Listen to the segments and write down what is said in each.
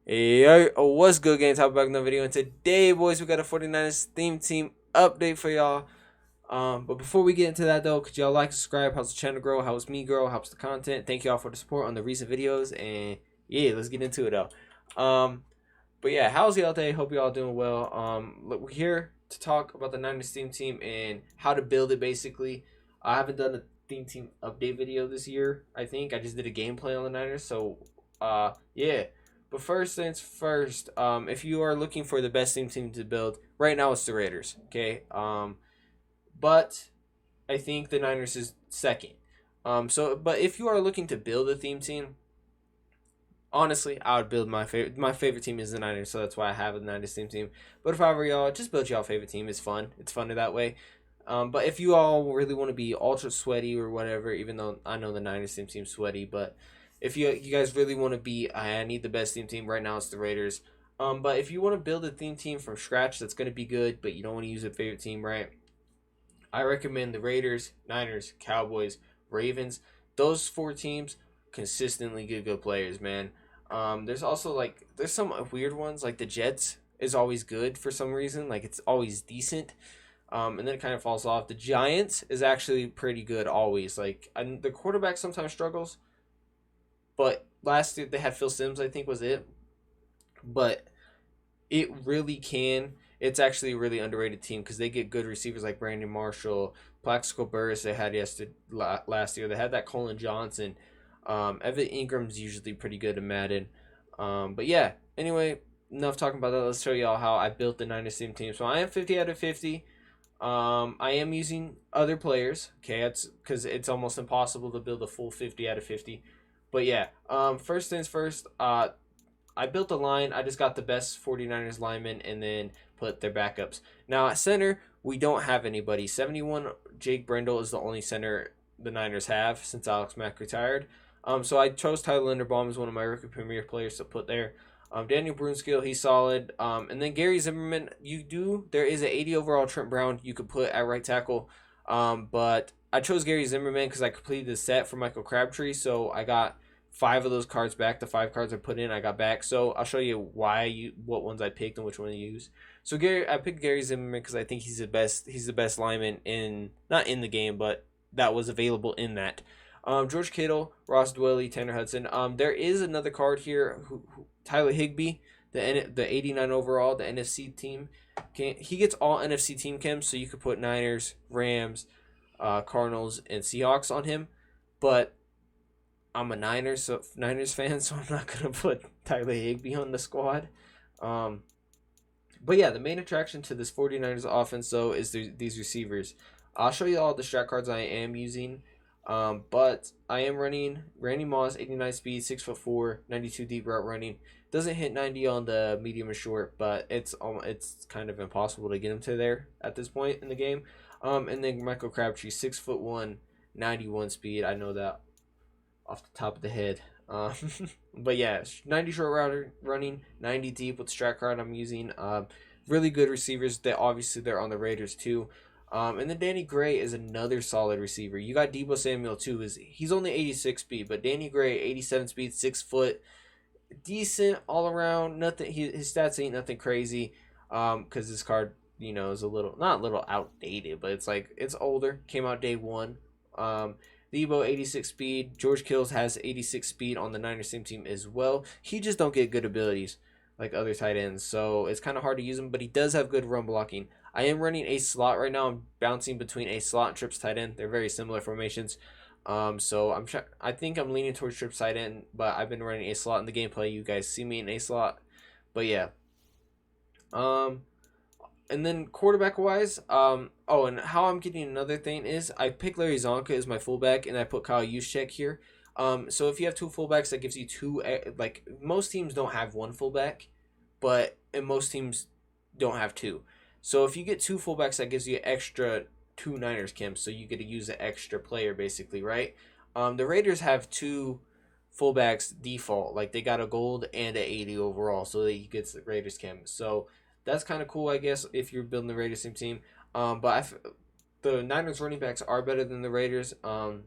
Yo, what's good, gang? Talk back in the video, and today, boys, we got a 49ers theme team update for y'all. But before we get into that, though, could y'all like, subscribe? Helps the channel grow, helps me grow, helps the content. Thank y'all for the support on the recent videos, and yeah, let's get into it though. But yeah, how's y'all day? Hope y'all doing well. Look, we're here to talk about the Niners theme team and how to build it. Basically, I haven't done a theme team update video this year. I think I just did a gameplay on the Niners, so yeah. But first things first, if you are looking for the best team to build, right now it's the Raiders. Okay. But I think the Niners is second. But if you are looking to build a theme team, honestly, I would build my favorite. My favorite team is the Niners, so that's why I have a Niners team. But if I were y'all, just build y'all favorite team. It's fun. It's funner that way. But if you all really want to be ultra sweaty or whatever, even though I know the Niners team's sweaty, but if you guys really want to be, I need the best team right now. It's the Raiders. But if you want to build a theme team from scratch, that's going to be good. But you don't want to use a favorite team, right? I recommend the Raiders, Niners, Cowboys, Ravens. Those four teams consistently get good players, man. There's also there's some weird ones like the Jets is always good for some reason. Like it's always decent. And then it kind of falls off. The Giants is actually pretty good always. And the quarterback sometimes struggles, but last year they had Phil Simms, I think was it. But it really can. It's actually a really underrated team because they get good receivers like Brandon Marshall, Plaxico Burress. They had last year. They had that Colin Johnson. Evan Ingram's usually pretty good in Madden. But yeah. Anyway, enough talking about that. Let's show y'all how I built the Niners team. So I am 50 out of 50. I am using other players. Okay, that's because it's almost impossible to build a full 50 out of 50. But yeah. First things first. I built a line. I just got the best 49ers linemen and then put their backups. Now at center, we don't have anybody. 71 Jake Brendel is the only center the Niners have since Alex Mack retired. So I chose Tyler Linderbaum as one of my rookie premier players to put there. Daniel Brunskill, he's solid. And then Gary Zimmerman, there is an 80 overall Trent Brown you could put at right tackle. But I chose Gary Zimmerman because I completed the set for Michael Crabtree, so I got 5 of those cards back. The 5 cards I put in, I got back. So I'll show you what ones I picked and which one to use. So I picked Gary Zimmerman because I think he's the best. He's the best lineman not in the game, but that was available in that. George Kittle, Ross Dwelley, Tanner Hudson. There is another card here. Tyler Higbee, the 89 overall, the NFC team. He gets all NFC team chems, so you could put Niners, Rams, Cardinals, and Seahawks on him. But I'm a Niners fan, so I'm not gonna put Tyler Higbee on the squad. But yeah, the main attraction to this 49ers offense though is these receivers. I'll show you all the strat cards I am using. But I am running Randy Moss, 89 speed, 6'4", 92 deep route running. Doesn't hit 90 on the medium or short, but it's kind of impossible to get him to there at this point in the game. And then Michael Crabtree, 6'1", 91 speed. I know that off the top of the head. But yeah, 90 short router running, 90 deep with strat card I'm using. Really good receivers. They're on the Raiders too. And then Danny Gray is another solid receiver. You got Deebo Samuel too. He's only 86 speed, but Danny Gray 87 speed, 6 foot, decent all around. Nothing. His stats ain't nothing crazy. Because this card is not a little outdated, but it's older. Came out day 1. Deebo 86 speed. George Kills has 86 speed on the Niners team as well. He just don't get good abilities like other tight ends, so it's kind of hard to use him. But he does have good run blocking. I am running a slot right now. I'm bouncing between a slot and trips tight end. They're very similar formations. So I think I'm leaning towards trips tight end, but I've been running a slot in the gameplay. You guys see me in a slot, but yeah. And then quarterback wise, and how I'm getting another thing is I picked Larry Zonka as my fullback, and I put Kyle Juszczyk here. So if you have 2 fullbacks, that gives you 2. Like most teams don't have 1 fullback, and most teams don't have 2. So if you get 2 fullbacks, that gives you extra 2 Niners chems, so you get to use an extra player basically, right? The Raiders have 2 fullbacks default, like they got a gold and a 80 overall, so that you get the Raiders chem. So that's kind of cool, I guess, if you're building the Raiders team. The Niners running backs are better than the Raiders. Tevin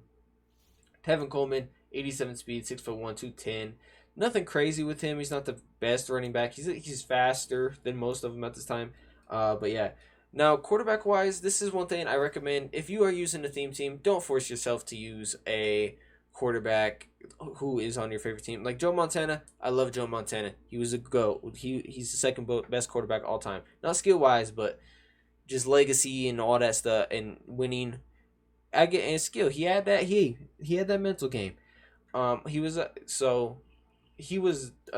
Coleman, 87 speed, 6'1", 210. Nothing crazy with him. He's not the best running back. He's faster than most of them at this time. But yeah. Now, quarterback wise, this is one thing I recommend. If you are using a theme team, don't force yourself to use a quarterback who is on your favorite team. Like Joe Montana, I love Joe Montana. He was a GOAT. He's the second best quarterback all time. Not skill wise, but just legacy and all that stuff and winning. I get and skill. He had that. He had that mental game. He was a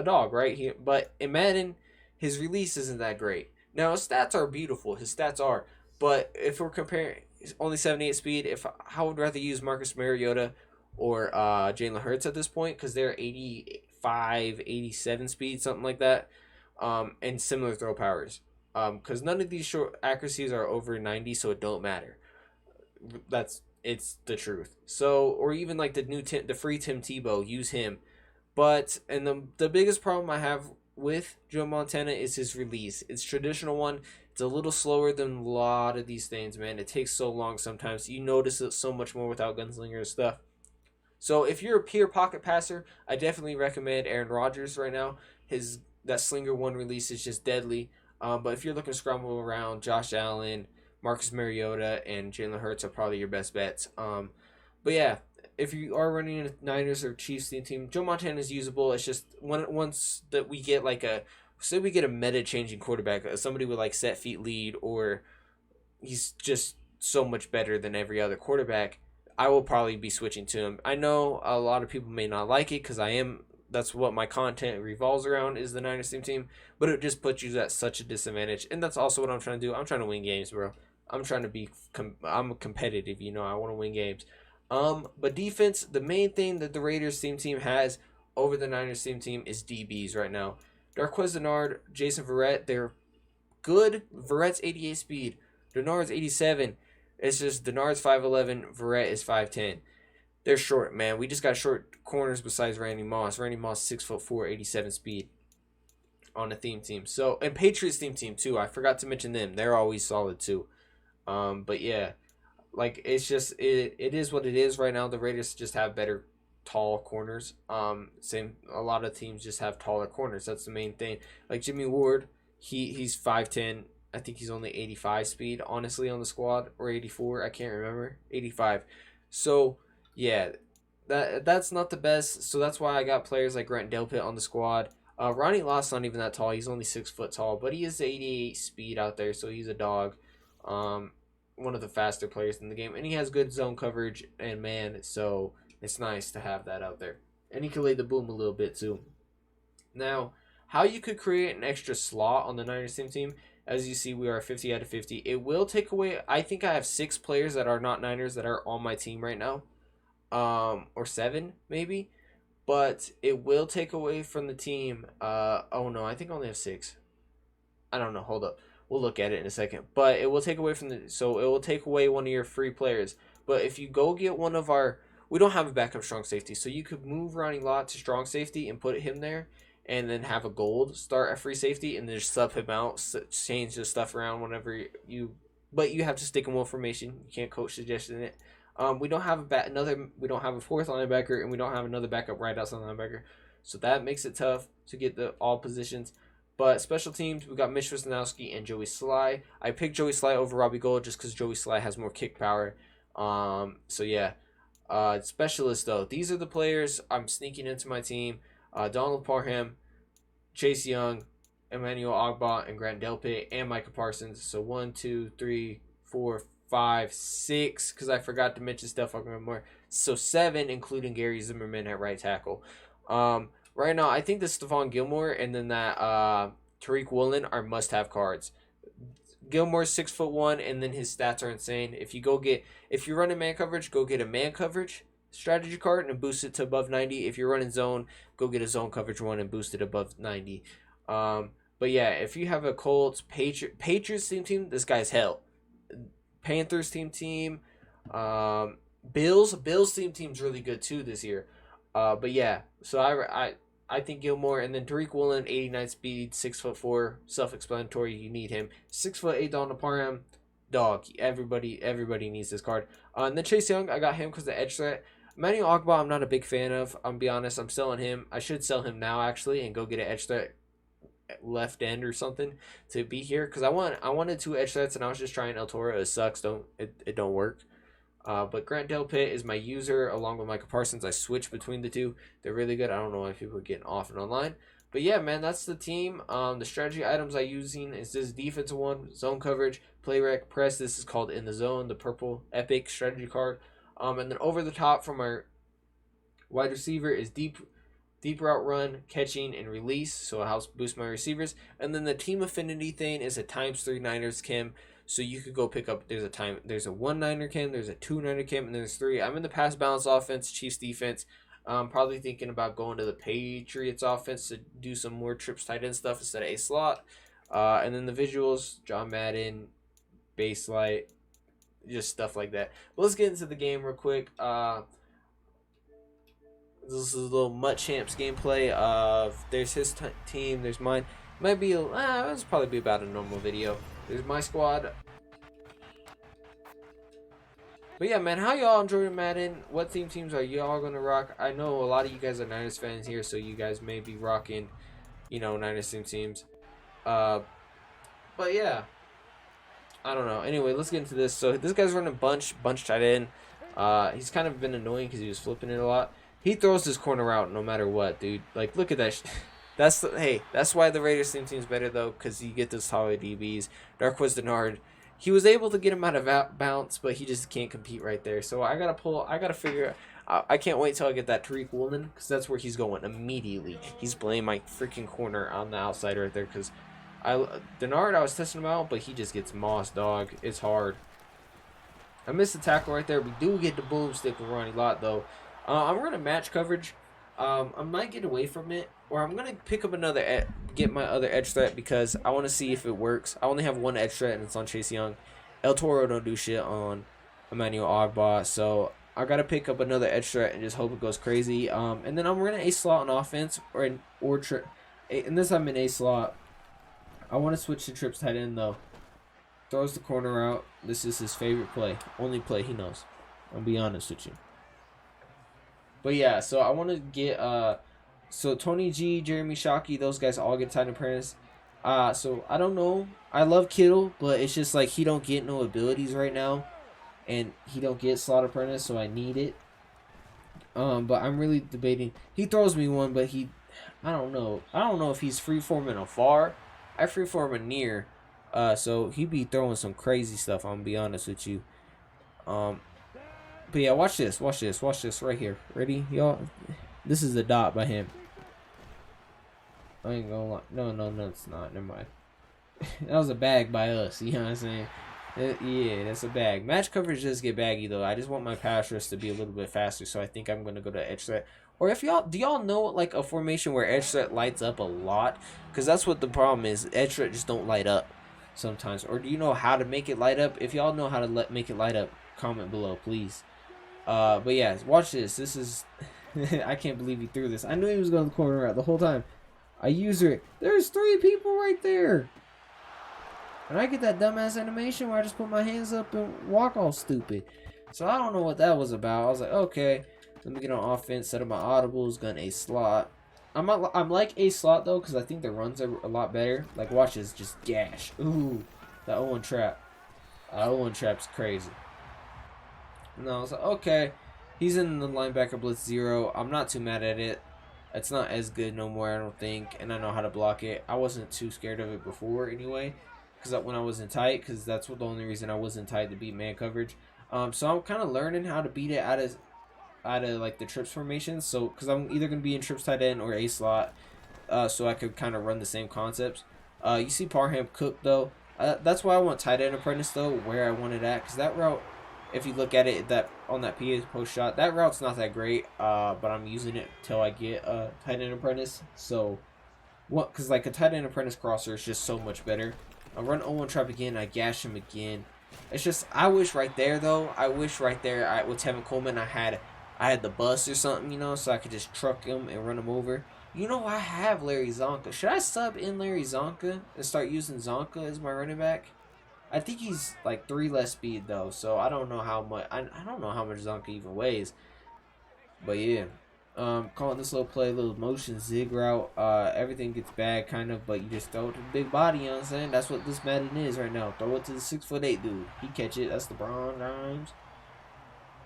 dog, right? But in Madden, his release isn't that great. Now his stats are beautiful. His stats are, but if we're comparing only 78 speed, if I would rather use Marcus Mariota or Jalen Hurts at this point because they're 85, 87 speed, something like that, and similar throw powers. Because none of these short accuracies are over 90, so it don't matter. It's the truth. So, or even like the free Tim Tebow, use him. But and the biggest problem I have with Joe Montana is his release. It's traditional one. It's a little slower than a lot of these things, man. It takes so long sometimes. You notice it so much more without Gunslinger and stuff. So if you're a pure pocket passer, I definitely recommend Aaron Rodgers right now. That Slinger one release is just deadly. But if you're looking to scramble around, Josh Allen, Marcus Mariota, and Jalen Hurts are probably your best bets. But yeah, if you are running a Niners or Chiefs team, Joe Montana is usable. It's just once that we get say we get a meta changing quarterback, somebody with like set feet lead, or he's just so much better than every other quarterback, I will probably be switching to him. I know a lot of people may not like it because that's what my content revolves around is the Niners team, but it just puts you at such a disadvantage. And that's also what I'm trying to do. I'm trying to win games, bro. I'm trying to I'm competitive, I want to win games. But defense, the main thing that the Raiders team has over the Niners team is DBs right now. Darqueze Dennard, Jason Verrett, they're good. Verrett's 88 speed. Dennard's 87. It's just Dennard's 5'11", Verrett is 5'10". They're short, man. We just got short corners besides Randy Moss. Randy Moss 6'4", 87 speed on a theme team. So and Patriots team too. I forgot to mention them. They're always solid too. But yeah, like it's just it is what it is right now. The Raiders just have better tall corners. A lot of teams just have taller corners. That's the main thing. Like Jimmy Ward, he's 5'10". I think he's only 85 speed, honestly, on the squad, or 84. I can't remember. 85. So yeah, that's not the best. So that's why I got players like Grant Delpit on the squad. Ronnie Lott's not even that tall. He's only 6 foot tall, but he is 88 speed out there, so he's a dog. One of the faster players in the game, and he has good zone coverage and man, so it's nice to have that out there. And he can lay the boom a little bit too. Now, how you could create an extra slot on the Niners team, as you see, we are 50 out of 50. It will take away, I think I have 6 players that are not Niners that are on my team right now. Or 7 maybe. But it will take away from the team. Oh no, I think I only have 6. I don't know, hold up. We'll look at it in a second. But it will take away so it will take away one of your free players. But if you go get one of we don't have a backup strong safety, so you could move Ronnie Lott to strong safety and put him there, and then have a gold start at free safety, and then just sub him out, change the stuff around whenever but you have to stick in one formation. You can't coach suggestion it. We don't have we don't have a fourth linebacker, and we don't have another backup right outside linebacker, so that makes it tough to get all positions. But special teams, we got Mitch Wisnowski and Joey Sly. I picked Joey Sly over Robbie Gould just because Joey Sly has more kick power. So yeah. Specialists though, these are the players I'm sneaking into my team. Donald Parham, Chase Young, Emmanuel Ogbah, and Grant Delpit, and Micah Parsons. So 1, 2, 3, 4, 5, 6, because I forgot to mention Stephon more. So 7, including Gary Zimmerman at right tackle. Right now, I think the Stephon Gilmore and then that Tariq Woolen are must-have cards. Gilmore's 6'1", and then his stats are insane. If you're running man coverage, go get a man coverage strategy card and boost it to above 90. If you're running zone, go get a zone coverage one and boost it above 90. But yeah, if you have a Colts, Patriots team, this guy's hell. Panthers team, Bills team's really good too this year. But yeah, so I think Gilmore, and then Tariq Woolen, 89 speed, 6'4", self-explanatory. You need him. 6'8", Donald Parham, dog. Everybody needs this card. And then Chase Young, I got him because the edge threat. Emmanuel Ogba, I'm not a big fan of. I'm be honest. I'm selling him. I should sell him now actually and go get an edge threat left end or something to be here because I wanted two edge threats and I was just trying El Toro. It sucks. It don't work. But Grant Delpit is my user along with Michael Parsons. I switch between the two. They're really good. I don't know why people are getting off and online. But yeah, man, that's the team. The strategy items I'm using is this defensive one, zone coverage, play rec, press. This is called In the Zone, the purple epic strategy card. And then over the top from our wide receiver is deep route run, catching, and release. So it helps boost my receivers. And then the team affinity thing is a ×3 Niners chem. So you could go pick up. There's a 1 Niner chem, there's a 2 Niner chem, and there's 3. I'm in the pass balance offense, Chiefs defense. I'm probably thinking about going to the Patriots offense to do some more trips tight end stuff instead of a slot. And then the visuals, John Madden, base light, just stuff like that. But let's get into the game real quick. This is a little Mutt Champs gameplay of there's his team, there's mine. Might be it's probably be about a normal video. There's my squad. But yeah, man, how y'all enjoying Madden? What teams are y'all gonna rock? I know a lot of you guys are Niners fans here, so you guys may be rocking, Niners teams. But yeah, I don't know. Anyway, let's get into this. So this guy's running bunch tight end. He's kind of been annoying because he was flipping it a lot. He throws his corner out no matter what, dude. Like, look at that. That's why the Raiders team's better though, because you get those taller DBs. Darqueze Dennard, he was able to get him out of bounce, but he just can't compete right there. So I gotta figure. I can't wait till I get that Tariq Woolen, because that's where he's going immediately. He's playing my freaking corner on the outside right there, because Dennard, I was testing him out, but he just gets mossed, dog. It's hard. I missed the tackle right there. We do get the boomstick with Ronnie Lott though. I'm running match coverage. I might get away from it, or I'm gonna pick up get my other edge threat because I want to see if it works. I only have one edge threat and it's on Chase Young. El Toro don't do shit on Emmanuel Ogba, so I gotta pick up another edge threat and just hope it goes crazy. And then I'm running a slot on offense and this I'm in a slot. I want to switch to trips tight end though. Throws the corner out. This is his favorite play, only play he knows. I'll be honest with you. But yeah, so I want to get so Tony G, Jeremy Shockey, those guys all get tight end apprentice. So I don't know. I love Kittle, but it's just like he don't get no abilities right now, and he don't get slot apprentice, so I need it. But I'm really debating. He throws me one, but I don't know. I don't know if he's freeforming a far. I freeform a near. So he be throwing some crazy stuff. I'm gonna be honest with you. But yeah, watch this right here. Ready, y'all? This is a dot by him. I ain't gonna lie. No, it's not. Never mind. That was a bag by us. You know what I'm saying? Yeah, that's a bag. Match coverage does get baggy though. I just want my pass rush to be a little bit faster, so I think I'm gonna go to edge threat. Or if do y'all know like a formation where edge threat lights up a lot? Because that's what the problem is. Edge threat just don't light up sometimes. Or do you know how to make it light up? If y'all know how to make it light up, comment below, please. But yeah, watch this. This is I can't believe he threw this. I knew he was going to the corner out the whole time. I use it. There's 3 people right there. And I get that dumbass animation where I just put my hands up and walk all stupid. So I don't know what that was about. I was like, okay, let me get on offense, set up my audibles, gun a slot. I'm like a slot though, because I think the runs are a lot better. Like watch this, just gash. Ooh, that 0-1 trap. 0-1 trap's crazy. No, I was like, okay. He's in the linebacker blitz 0. I'm not too mad at it. It's not as good no more, I don't think. And I know how to block it. I wasn't too scared of it before anyway. Because when I was in tight. Because that's the only reason I wasn't tight to beat man coverage. So I'm kind of learning how to beat it out of like the trips formation. So because I'm either going to be in trips tight end or a slot. So I could kind of run the same concepts. You see Parham Cook though. That's why I want tight end apprentice though. Where I want it at. Because that route, if you look at it on that PA post shot, that route's not that great, but I'm using it till I get a tight end apprentice. So, because like a tight end apprentice crosser is just so much better. I run 0-1 trap again, I gash him again. It's just, I wish right there though, with Tevin Coleman, I had the bus or something, so I could just truck him and run him over. I have Larry Zonka. Should I sub in Larry Zonka and start using Zonka as my running back? I think he's like 3 less speed though, so I don't know how much. I don't know how much Zonka even weighs. But yeah, calling this little play, little motion zig route. Everything gets bad kind of, but you just throw it to the big body. You know what I'm saying? That's what this Madden is right now. Throw it to the 6'8" dude. He catch it. That's LeBron James.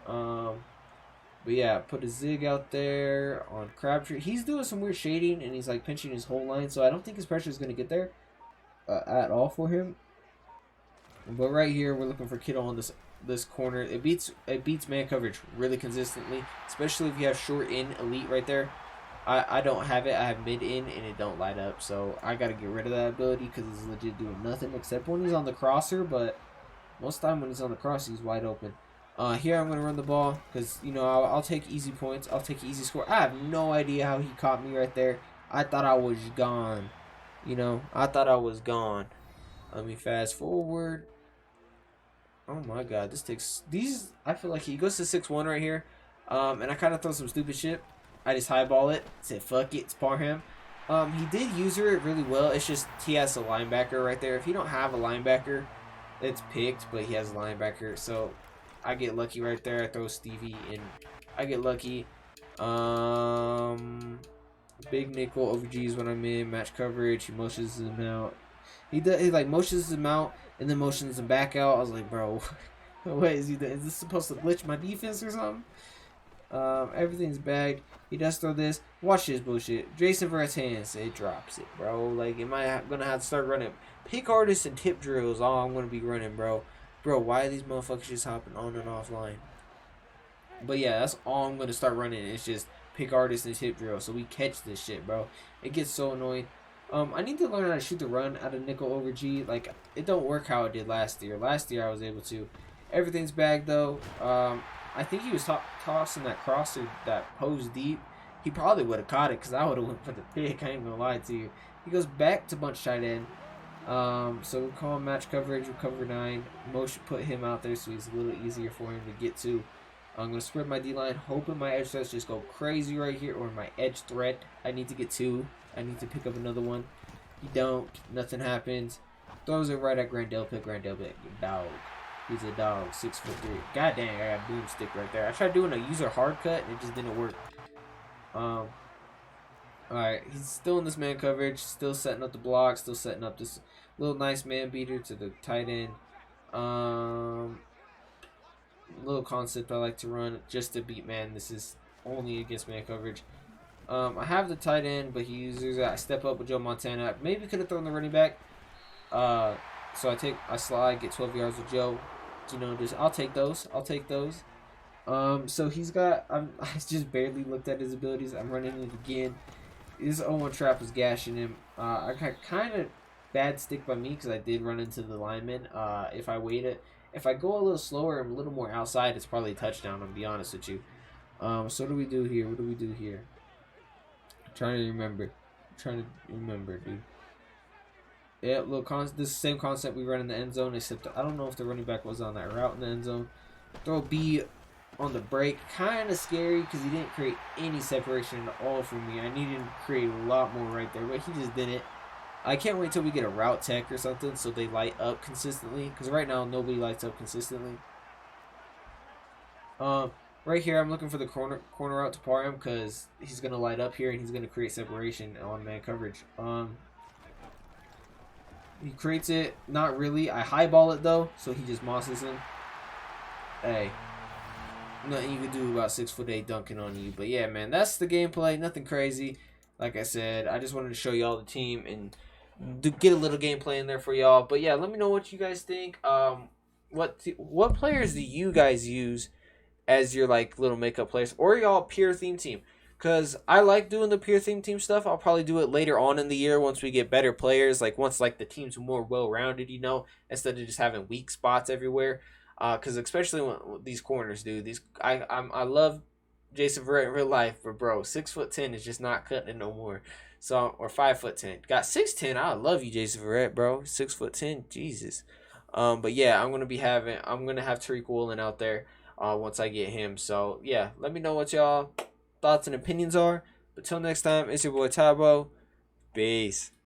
But yeah, put a zig out there on Crabtree. He's doing some weird shading and he's like pinching his whole line, so I don't think his pressure is gonna get there at all for him. But right here, we're looking for Kittle on this corner. It beats man coverage really consistently, especially if you have short in elite right there. I don't have it. I have mid in and it don't light up, so I gotta get rid of that ability because it's legit doing nothing except when he's on the crosser. But most of the time when he's on the cross, he's wide open. Here I'm gonna run the ball because you know I'll take easy points. I'll take easy score. I have no idea how he caught me right there. I thought I was gone. You know, I thought I was gone. Let me fast forward. Oh my god, this takes these. I feel like he goes to 6-1 right here, and I kind of throw some stupid shit. I just highball it. Said fuck it, it's Parham. He did user it really well. It's just he has a linebacker right there. If you don't have a linebacker, it's picked, but he has a linebacker, so I get lucky right there. I throw Stevie and I get lucky. Big nickel over G's when I'm in match coverage. He motions him out. He like motions him out and then motions him back out. I was like, bro, what is he doing? Is this supposed to glitch my defense or something? Everything's bagged. He does throw this. Watch this bullshit. Jason Verrett's hands. It drops it, bro. Like, am I gonna have to start running pick artists and tip drills? All I'm gonna be running, bro. Bro, why are these motherfuckers just hopping on and offline? But yeah, that's all I'm gonna start running. It's just pick artists and tip drill, so we catch this shit, bro. It gets so annoying. I need to learn how to shoot the run out of nickel over G. Like, it don't work how it did last year. Last year I was able to. Everything's bagged though. I think he was tossing that crosser that posed deep. He probably would have caught it because I would have went for the pick. I ain't gonna lie to you. He goes back to bunch tight end. So we'll call him match coverage. We'll cover 9. Motion put him out there so he's a little easier for him to get to. I'm gonna spread my D line, hoping my edge threats just go crazy right here, or my edge threat. I need to get 2. I need to pick up another one. You don't. Nothing happens. Throws it right at Grandel pick. Grandel pick. Dog. He's a dog. 6'3". God dang, I got boomstick right there. I tried doing a user hard cut and it just didn't work. Alright, he's still in this man coverage, still setting up the block, still setting up this little nice man beater to the tight end. Little concept I like to run just to beat man. This is only against man coverage. I have the tight end, but he uses I step up with Joe Montana. Maybe could have thrown the running back. So I slide, get 12 yards with Joe. You know, just I'll take those. So he's got. I just barely looked at his abilities. I'm running it again. This 0-1 trap was gashing him. I got kind of bad stick by me because I did run into the lineman. If I go a little slower and a little more outside, it's probably a touchdown. I'm be honest with you. So what do we do here? What do we do here? I'm trying to remember, dude. Yeah, this same concept we run in the end zone, except I don't know if the running back was on that route in the end zone. Throw B on the break, kind of scary because he didn't create any separation at all for me. I needed to create a lot more right there, but he just didn't. I can't wait till we get a route tech or something so they light up consistently, because right now nobody lights up consistently. Right here I'm looking for the corner route to Parham because he's gonna light up here and he's gonna create separation on man coverage. He creates it, not really. I highball it though, so he just mosses him. Hey, nothing you can do about 6'8" dunking on you. But yeah, man, that's the gameplay. Nothing crazy. Like I said, I just wanted to show y'all the team and get a little gameplay in there for y'all. But yeah, let me know what you guys think. What players do you guys use as your like little makeup players or y'all pure theme team? Because I like doing the pure theme team stuff. I'll probably do it later on in the year once we get better players. Like once like the team's more well-rounded, you know, instead of just having weak spots everywhere. Because especially when these corners, dude. I love Jason Verrett in real life, but bro, 6'10" is just not cutting it no more. So or 5'10". Got 6'10". I love you, Jason Verrett, bro. 6'10", Jesus. But yeah, I'm gonna have Tariq Woolen out there. Once I get him. So yeah, let me know what y'all thoughts and opinions are. But till next time, it's your boy Tybo. Peace.